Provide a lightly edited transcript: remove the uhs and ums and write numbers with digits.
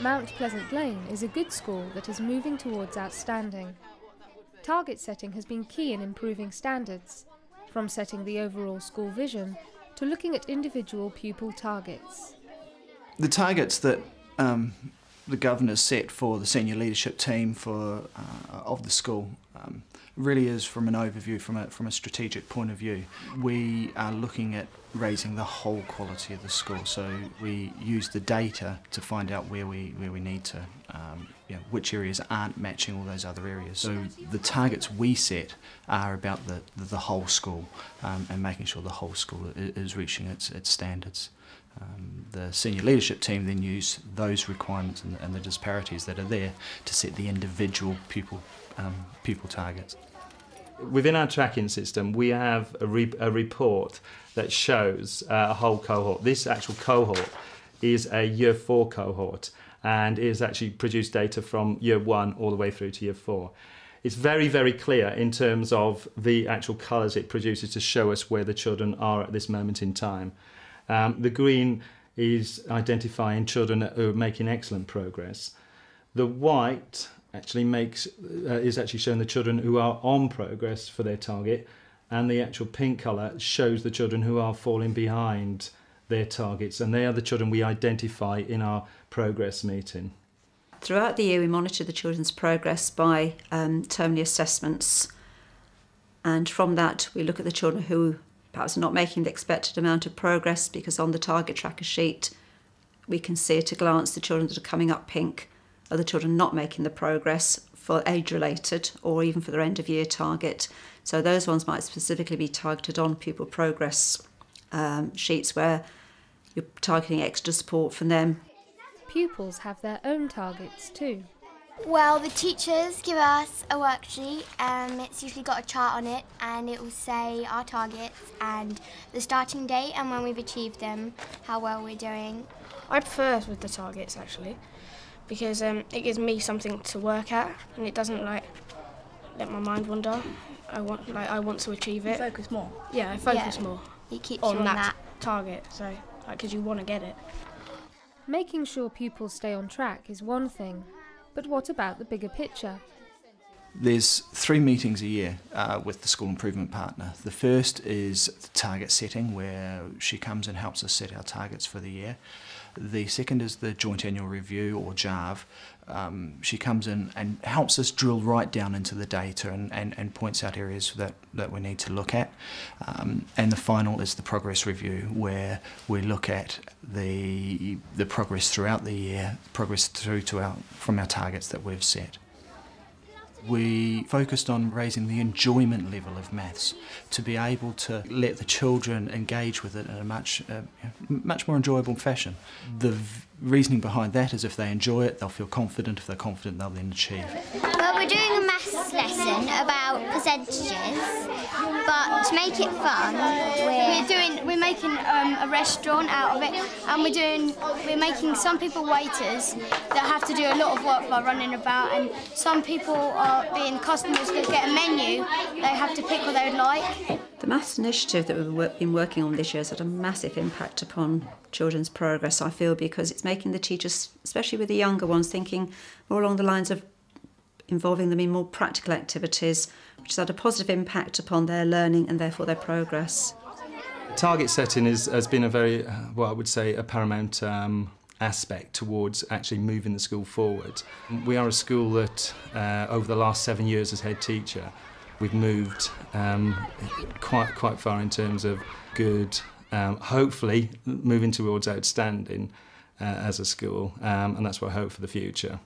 Mount Pleasant Lane is a good school that is moving towards outstanding. Target setting has been key in improving standards, from setting the overall school vision to looking at individual pupil targets. The targets that the Governor's set for the senior leadership team of the school really is from an overview, from a strategic point of view. We are looking at raising the whole quality of the school, so we use the data to find out where we need to, which areas aren't matching all those other areas. So the targets we set are about the whole school and making sure the whole school is reaching its standards. The senior leadership team then use those requirements and the disparities that are there to set the individual pupil targets. Within our tracking system, we have a report that shows a whole cohort. This actual cohort is a Year 4 cohort and is actually produced data from Year 1 all the way through to Year 4. It's very, very clear in terms of the actual colours it produces to show us where the children are at this moment in time. The green is identifying children who are making excellent progress. The white actually is actually showing the children who are on progress for their target, and the actual pink colour shows the children who are falling behind their targets, and they are the children we identify in our progress meeting. Throughout the year we monitor the children's progress by termly assessments, and from that we look at the children who perhaps are not making the expected amount of progress, because on the target tracker sheet we can see at a glance the children that are coming up pink are the children not making the progress for age-related or even for their end-of-year target. So those ones might specifically be targeted on pupil progress sheets where you're targeting extra support from them. Pupils have their own targets too. Well, the teachers give us a worksheet. It's usually got a chart on it, and it will say our targets and the starting date and when we've achieved them, how well we're doing. I prefer with the targets actually, because it gives me something to work at, and it doesn't let my mind wander. I want to achieve it. You focus more. Yeah, I focus more. It keeps on you on that target, so because you want to get it. Making sure pupils stay on track is one thing, but what about the bigger picture? There's 3 meetings a year with the school improvement partner. The first is the target setting, where she comes and helps us set our targets for the year. The second is the joint annual review, or JARV. She comes in and helps us drill right down into the data and points out areas that we need to look at. And the final is the progress review, where we look at the progress throughout the year, progress through to from our targets that we've set. We focused on raising the enjoyment level of maths to be able to let the children engage with it in a much more enjoyable fashion. The reasoning behind that is if they enjoy it, they'll feel confident. If they're confident, they'll then achieve. Well, we're doing a maths lesson about percentages, but to make it fun, we're making a restaurant out of it, and we're making some people waiters that have to do a lot of work by running about, and some people are being customers that get a menu. They have to pick what they would like. The maths initiative that we've been working on this year has had a massive impact upon children's progress, I feel, because it's making the teachers, especially with the younger ones, thinking more along the lines of involving them in more practical activities, which has had a positive impact upon their learning and therefore their progress. Target setting has been a very, I would say, a paramount aspect towards actually moving the school forward. We are a school that, over the last 7 years as head teacher, we've moved quite far in terms of good, hopefully moving towards outstanding as a school, and that's what I hope for the future.